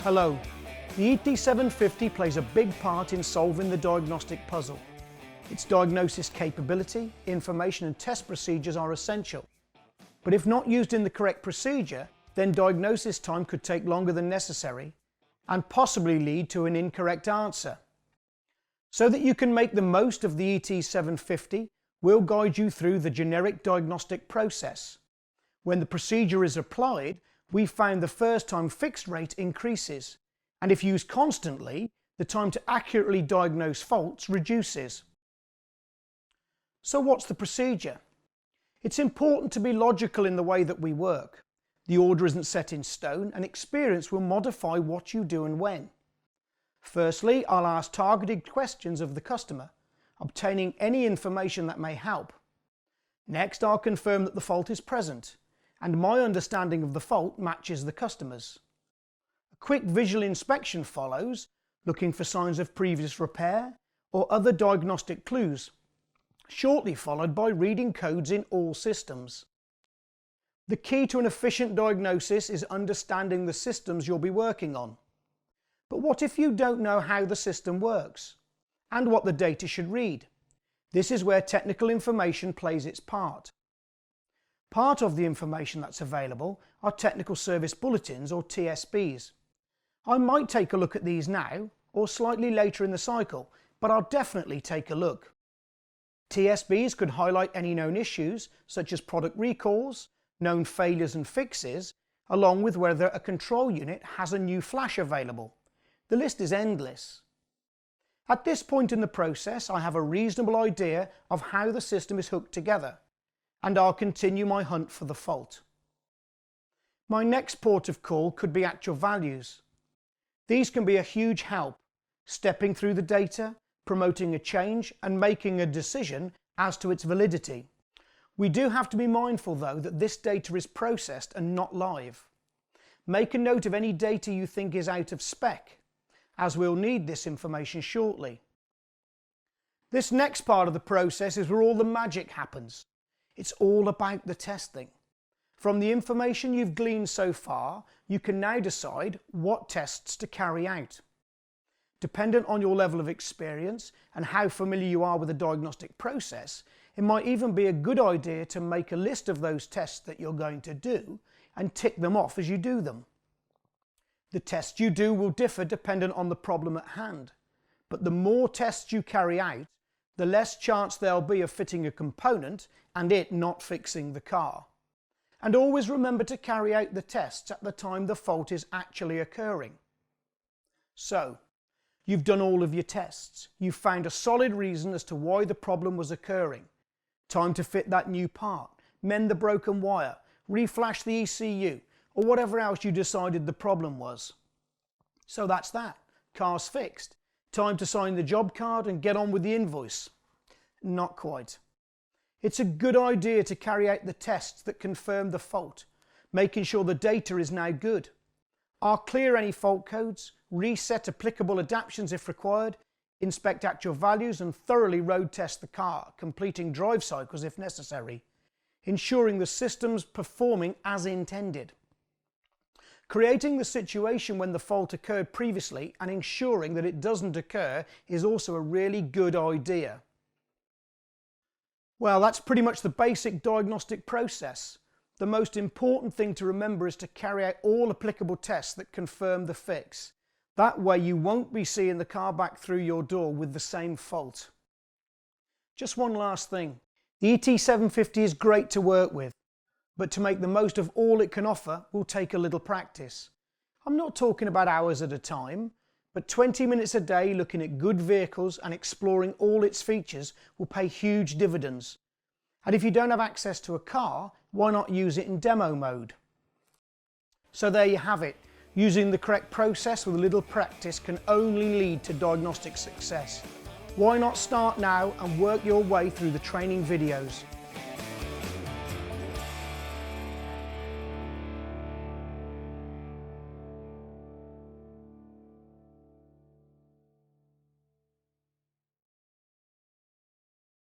Hello. The ET750 plays a big part in solving the diagnostic puzzle. Its diagnosis capability, information and test procedures are essential. But if not used in the correct procedure, then diagnosis time could take longer than necessary and possibly lead to an incorrect answer. So that you can make the most of the ET750, we'll guide you through the generic diagnostic process. When the procedure is applied, we found the first time fixed rate increases, and if used constantly, the time to accurately diagnose faults reduces. So what's the procedure? It's important to be logical in the way that we work. The order isn't set in stone, and experience will modify what you do and when. Firstly, I'll ask targeted questions of the customer, obtaining any information that may help. Next, I'll confirm that the fault is present, and my understanding of the fault matches the customer's. A quick visual inspection follows, looking for signs of previous repair or other diagnostic clues, shortly followed by reading codes in all systems. The key to an efficient diagnosis is understanding the systems you'll be working on. But what if you don't know how the system works and what the data should read? This is where technical information plays its part. Part of the information that's available are Technical Service Bulletins, or TSBs. I might take a look at these now or slightly later in the cycle, but I'll definitely take a look. TSBs could highlight any known issues, such as product recalls, known failures and fixes, along with whether a control unit has a new flash available. The list is endless. At this point in the process, I have a reasonable idea of how the system is hooked together, and I'll continue my hunt for the fault. My next port of call could be actual values. These can be a huge help, stepping through the data, promoting a change and making a decision as to its validity. We do have to be mindful though that this data is processed and not live. Make a note of any data you think is out of spec, as we'll need this information shortly. This next part of the process is where all the magic happens. It's all about the testing. From the information you've gleaned so far, you can now decide what tests to carry out. Dependent on your level of experience and how familiar you are with the diagnostic process, it might even be a good idea to make a list of those tests that you're going to do and tick them off as you do them. The tests you do will differ dependent on the problem at hand, but the more tests you carry out, the less chance there'll be of fitting a component and it not fixing the car. And always remember to carry out the tests at the time the fault is actually occurring. So, you've done all of your tests. You've found a solid reason as to why the problem was occurring. Time to fit that new part, mend the broken wire, reflash the ECU, or whatever else you decided the problem was. So that's that. Car's fixed. Time to sign the job card and get on with the invoice. Not quite. It's a good idea to carry out the tests that confirm the fault, making sure the data is now good. I'll clear any fault codes, reset applicable adaptions if required, inspect actual values and thoroughly road test the car, completing drive cycles if necessary, ensuring the system's performing as intended. Creating the situation when the fault occurred previously and ensuring that it doesn't occur is also a really good idea. Well, that's pretty much the basic diagnostic process. The most important thing to remember is to carry out all applicable tests that confirm the fix. That way you won't be seeing the car back through your door with the same fault. Just one last thing. The ET750 is great to work with, but to make the most of all it can offer will take a little practice. I'm not talking about hours at a time, but 20 minutes a day looking at good vehicles and exploring all its features will pay huge dividends. And if you don't have access to a car, why not use it in demo mode? So there you have it. Using the correct process with a little practice can only lead to diagnostic success. Why not start now and work your way through the training videos?